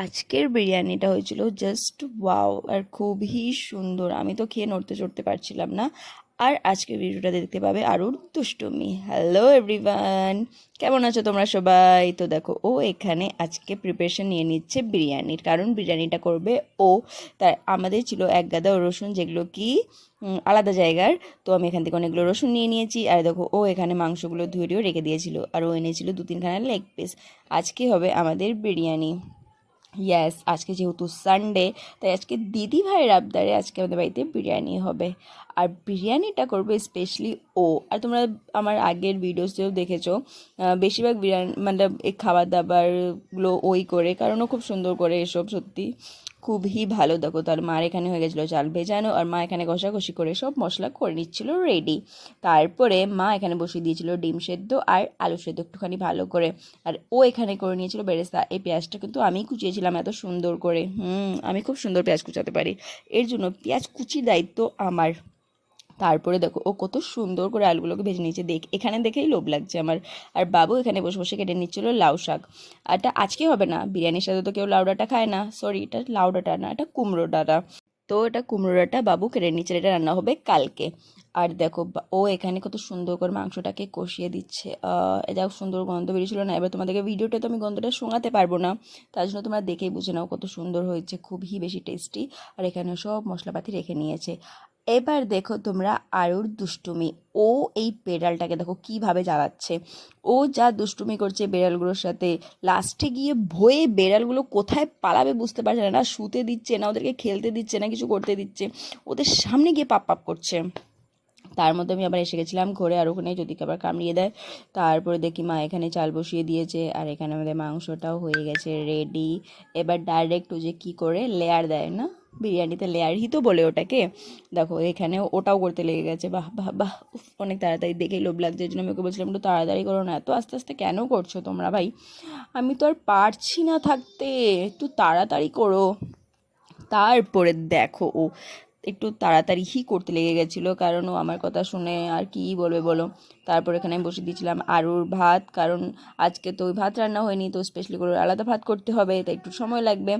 আজকের বিরিয়ানিটা হয়েছিল জাস্ট ওয়াও আর খুবই সুন্দর। আমি তো খেয়ে নড়তে চড়তে পারছিলাম না। আর আজকের ভিডিওটা দেখতে পাবে আরুর দুষ্টুমি। হ্যালো এভরিওয়ান, কেমন আছো তোমরা সবাই? তো দেখো, ও এখানে আজকে প্রিপারেশন নিয়ে নিচ্ছে বিরিয়ানির, কারণ বিরিয়ানিটা করবে ও। তার আমাদের ছিল এক গাদা রসুন, যেগুলো কি আলাদা জায়গার। তো আমি এখান থেকে অনেকগুলো রসুন নিয়ে নিয়েছি। আর দেখো, ও এখানে মাংসগুলো ধুয়েও রেখে দিয়েছিল, আর ও এনেছিল 2-3খানা লেগ পিস। আজকে হবে আমাদের বিরিয়ানি। ইয়েস, আজকে যেহেতু সানডে, তাই আজকে দিদি ভাইয়ের আবদারে আজকে আমাদের বাড়িতে বিরিয়ানি হবে। আর বিরিয়ানিটা করবে স্পেশালি ও। আর তোমরা আমার আগের ভিডিওসেও দেখেছো, বেশিরভাগ বিরিয়ানি মানে এই খাবার দাবারগুলো ওই করে, কারণ ও খুব সুন্দর করে এসব, সত্যি খুবই ভালো। দেখো, তার মার এখানে হয়ে গেছিলো চাল ভেজানো, আর মা এখানে ঘষাঘষি করে সব মশলা করে নিচ্ছিল রেডি। তারপরে মা এখানে বসিয়ে দিয়েছিল ডিম সেদ্ধ আর আলু সেদ্ধ একটুখানি ভালো করে। আর ও এখানে করে নিয়েছিল বেরেস্তা। এই পেঁয়াজটা কিন্তু আমি কুচিয়েছিলাম এত সুন্দর করে। আমি খুব সুন্দর পেঁয়াজ কুচাতে পারি, এর জন্য পেঁয়াজ কুচির দায়িত্ব আমার। তারপরে দেখো, ও কত সুন্দর করে আলুগুলোকে ভেজে নিয়েছে, এখানে দেখেই লোভ লাগছে আমার। আর বাবু এখানে বসে বসে কেটে নিচ্ছিল লাউ শাক। আর এটা আজকে হবে না, বিরিয়ানির সাথে তো কেউ লাউ ডাঁটা খায় না, সরি, এটা লাউ ডাঁটা না, এটা কুমড়ো ডাঁটা। তো এটা কুমড়ো ডাঁটা বাবু কেটে নিচ্ছে, এটা রান্না হবে কালকে। আর দেখো, ও এখানে কত সুন্দর করে মাংসটাকে কষিয়ে দিচ্ছে। এটা সুন্দর গন্ধ বেরিয়েছিল না, এবার তোমাদেরকে ভিডিওটা তো আমি গন্ধটা শোনাতে পারবো না, তার জন্য তোমরা দেখেই বুঝে নাও কত সুন্দর হয়েছে, খুবই বেশি টেস্টি। আর এখানে সব মশলাপাতি রেখে নিয়েছে। এবার দেখো তোমরা আরুর দুষ্টুমি। ও এই বেড়ালটাকে দেখো কিভাবে জ্বালাচ্ছে। ও যা দুষ্টুমি করছে বেড়ালগুলোর সাথে, লাস্টে গিয়ে ভয়ে বেড়ালগুলো কোথায় পালাবে বুঝতে পারছে না, না শুতে দিচ্ছে, না ওদেরকে খেলতে দিচ্ছে, না কিছু করতে দিচ্ছে, ওদের সামনে গিয়ে পাপ পাপ করছে। তার মধ্যে আমি আবার এসে গেছিলাম ঘরে, আর ওখানে যদি আবার কামড়িয়ে দেয়। তারপরে দেখি মা এখানে চাল বসিয়ে দিয়েছে, আর এখানে আমাদের মাংসটাও হয়ে গেছে রেডি। এবার ডাইরেক্ট ও যে কী করে লেয়ার দেয় না, বিরিয়ানিতে লেয়ারই তো বলে ওটাকে। দেখো এখানে ওটাও করতে লেগে গেছে। বাহ বাহ বাহ, উফ, অনেক তাড়াতাড়ি দেখেই লোভ লাগছে, এই জন্য আমি ওকে বলছিলাম একটু তাড়াতাড়ি করো না, এত আস্তে আস্তে কেন করছো তোমরা ভাই? আমি তো আর পারছি না থাকতে, একটু তাড়াতাড়ি করো। তারপরে দেখো, ও একটু তাড়াতাড়ি করতে লেগে গেছিলো, কারণ ও আমার কথা শুনে আর কী বলবে বলো। তারপর এখানে আমি বসে দিয়েছিলাম আলুর ভাত, কারণ আজকে তো ওই ভাত রান্না হয়নি, তো স্পেশালি করে আলাদা ভাত করতে হবে, তাই একটু সময় লাগবে।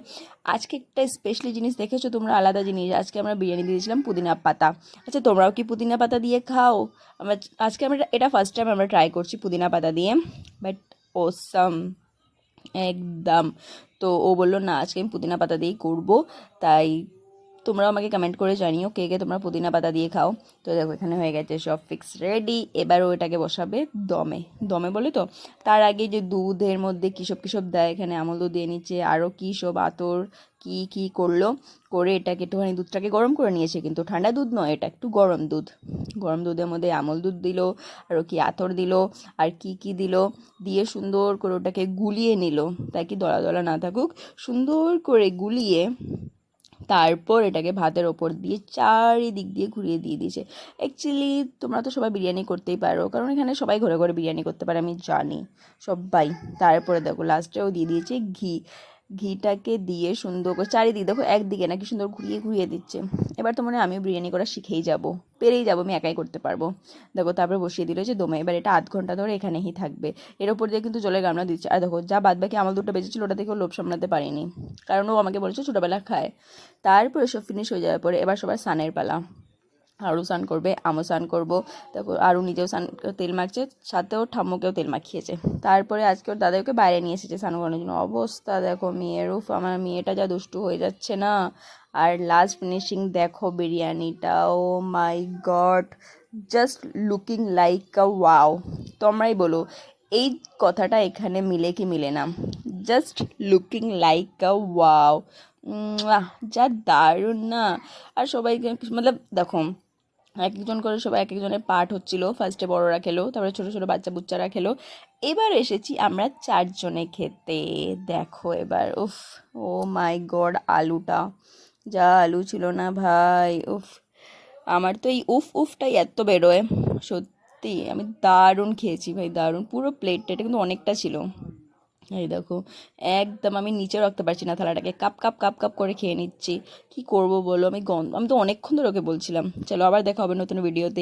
আজকে একটা স্পেশালি জিনিস দেখেছো তোমরা, আলাদা জিনিস, আজকে আমরা বিরিয়ানি দিয়েছিলাম পুদিনা পাতা। আচ্ছা, তোমরাও কি পুদিনা পাতা দিয়ে খাও? আমরা আজকে আমরা এটা ফার্স্ট টাইম আমরা ট্রাই করছি পুদিনা পাতা দিয়ে, বাট ওসাম একদম। তো ও বললো না, আজকে আমি পুদিনা পাতা দিয়েই করবো। তাই তোমরাও আমাকে কমেন্ট করে জানিও কে কে তোমরা পুদিনা পাতা দিয়ে খাও। তো দেখো এখানে হয়ে গেছে সব ফিক্স রেডি। এবার ওটাকে বসাবে দমে। দমে বলে তো, তার আগে যে দুধের মধ্যে কী সব দেয়, এখানে আমল দুধ দিয়ে নিচ্ছে, আরও কী সব আতর কী করলো, করে এটাকে একটুখানি দুধটাকে গরম করে নিয়েছে, কিন্তু ঠান্ডা দুধ নয়, এটা একটু গরম দুধ। গরম দুধের মধ্যে আমল দুধ দিল, আরও কি আতর দিল, আর কি দিল, দিয়ে সুন্দর করে ওটাকে গুলিয়ে নিল, তাই কি দলা দলা না থাকুক, সুন্দর করে গুলিয়ে তারপর এটাকে ভাতের ওপর দিয়ে চারিদিক দিয়ে ঘুরিয়ে দিয়ে দিয়েছে। অ্যাকচুয়ালি তোমরা তো সবাই বিরিয়ানি করতেই পারো, কারণ এখানে সবাই ঘরে ঘরে বিরিয়ানি করতে পারে, আমি জানি সবাই। তারপরে দেখো লাস্টেও দিয়ে দিয়েছে ঘি। ঘিটাকে দিয়ে সুন্দর করে চারিদিক দেখো, একদিকে নাকি সুন্দর ঘুরিয়ে ঘুরিয়ে দিচ্ছে। এবার তো মনে হয় আমিও বিরিয়ানি করা শিখেই যাব, পেরেই যাবো, আমি একাই করতে পারবো। দেখো তারপরে বসিয়ে দিল যে দমে, এবার এটা 0.5 ঘন্টা ধরে এখানেই থাকবে। এর ওপর দিয়ে কিন্তু জলের গামলা দিচ্ছে। আর দেখো, যা বাদ বাকি আমল দুধটা বেঁচেছিল ওটা থেকেও লোভ সামলাতে পারিনি, কারণ ও আমাকে বলেছে ছোটোবেলা খায়। তারপরে সব ফিনিশ হয়ে যাওয়ার পরে এবার সবার স্নানের পালা। আরও স্নান করবে, আমিও স্নান করবো। তারপর আরও নিজেও স্নান তেল মাখছে, সাথে ওর ঠাম্মুকেও তেল মাখিয়েছে। তারপরে আজকে ওর দাদাকে বাইরে নিয়ে এসেছে স্নান করানোর জন্য। অবস্থা দেখো মেয়ের, উফ, আমার মেয়েটা যা দুষ্টু হয়ে যাচ্ছে না। আর লাস্ট ফিনিশিং দেখো বিরিয়ানিটা, oh my God, just looking like a wow. তোমরাই বলো এই কথাটা এখানে মিলে কি মিলে না? Just looking like a wow. যা দারুণ না। আর সবাইকে মতলব দেখো, এক একজন করে সবাই এক একজনের পার্ট হচ্ছিল। ফার্স্টে বড়রা খেলো, তারপরে ছোটো ছোটো বাচ্চা বুচ্চারা খেলো। এবার এসেছি আমরা 4 জনে খেতে। দেখো এবার, উফ, ও মাই গড, আলুটা যা আলু ছিল না ভাই, উফ। আমার তো এই উফ উফটাই এত বেরোয়, সত্যি আমি দারুণ খেয়েছি ভাই, দারুণ। পুরো প্লেটটা, এটা কিন্তু অনেকটা ছিল। এই দেখো, একদম আমি নিচে রাখতে পারছি না থালাটাকে, কাপ কাপ কাপ কাপ করে খেয়ে নিচ্ছি। কি করব বলো, আমি তো অনেকক্ষণ ধরে ওকে বলছিলাম। চলো আবার দেখা হবে নতুন ভিডিওতে।